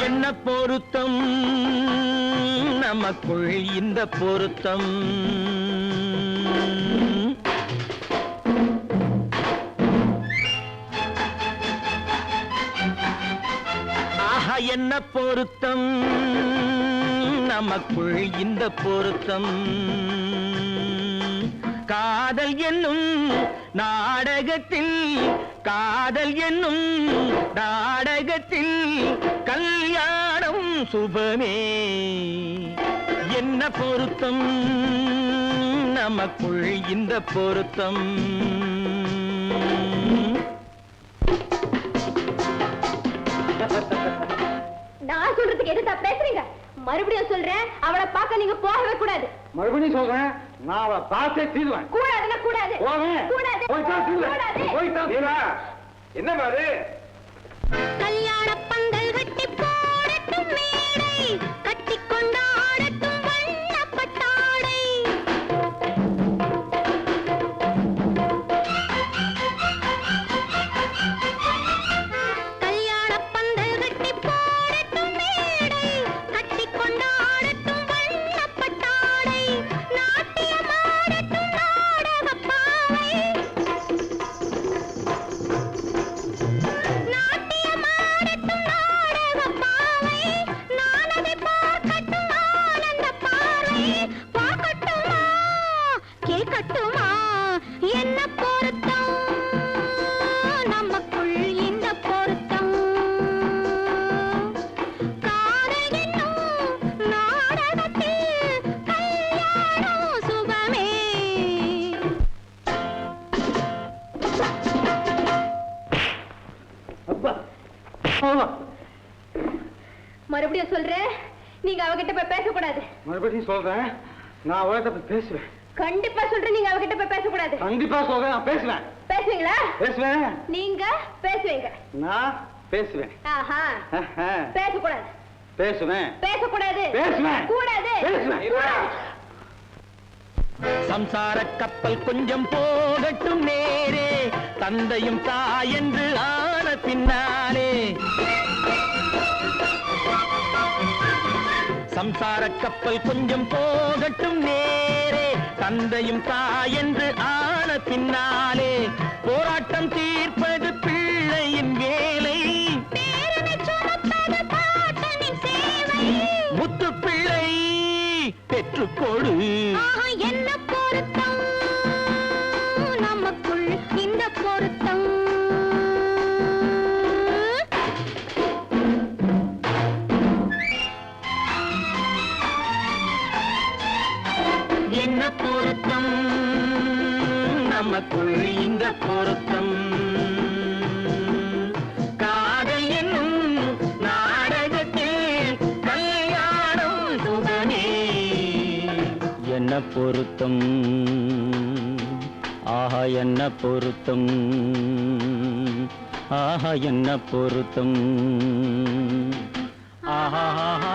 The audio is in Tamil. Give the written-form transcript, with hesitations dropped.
என்ன பொருத்தம் நமக்குள் இந்த பொருத்தம் ஆஹா என்ன பொருத்தம் நமக்குள் இந்த பொருத்தம் காதல் என்னும் நாடகத்தில் காதல் என்னும் நாடகத்தில் கல்யாணம் சுபமே என்ன பொருத்தம் நமக்குள் இந்த பொருத்தம் நான் சொல்றதுக்கு எதுக்கு பேசுறீங்க மறுபடியும் சொல்றேன் அவளை பார்க்க நீங்க போகவே கூடாது மறுபடியும் சொல்றேன் நான் அவளை பார்த்தே தீருவேன் கூடாதுன்னா கூடாது என்ன பாரு கல்யாண பந்தல் கட்டி போடட்டும் மேடை கட்டி கொண்டாடட்டும் வண்ணப்பட்டாடை கல்யாண பந்தல் கட்டி போடட்டும் மேடை கட்டி கொண்டாடட்டும் வண்ணப்பட்டாடை நாட்டியமாடட்டும் நாடகப்பாவை மறுபடியும் சொல்றேன் நீங்க அவகிட்ட போய் பேசக்கூடாது மறுபடியும் சொல்றேன் நான் அவகிட்ட போய் பேசுவேன் கண்டிப்பா சொல்றேன் நீங்க அவகிட்ட போய் பேசக்கூடாது கண்டிப்பா சொல்றேன் நான் பேசுவேன் பேசுவீங்களா பேசுவேன் நீங்க பேசுவீங்க நான் பேசுவேன் ஆஹா பேசக்கூடாது பேசுவேன் பேசக்கூடாது பேசுவேன் கூடாது பேசுவேன் சம்சார கப்பல் கொஞ்சம் போகட்டும் நேரே தந்தையும் தாயென்று ஆன பின்னாலே சம்சார கப்பல் கொஞ்சம் போகட்டும் நேரே தந்தையும் தாயென்று ஆன பின்னாலே போராட்டம் தீர்ப்பது பிள்ளையின் வேலை முத்து பிள்ளை பெற்றுக்கொடு என்ன பொருத்தம் நமக்குள் இந்த பொருத்தம் என்ன பொருத்தம் நமக்குள் இந்த பொருத்தம் காதல் என்னும் நாடகத்தில் கல்யாணம் சுபமே என்ன பொருத்தம் ஆஹா என்ன பொருத்தம் ஆஹா என்ன பொருத்தம் ஆஹா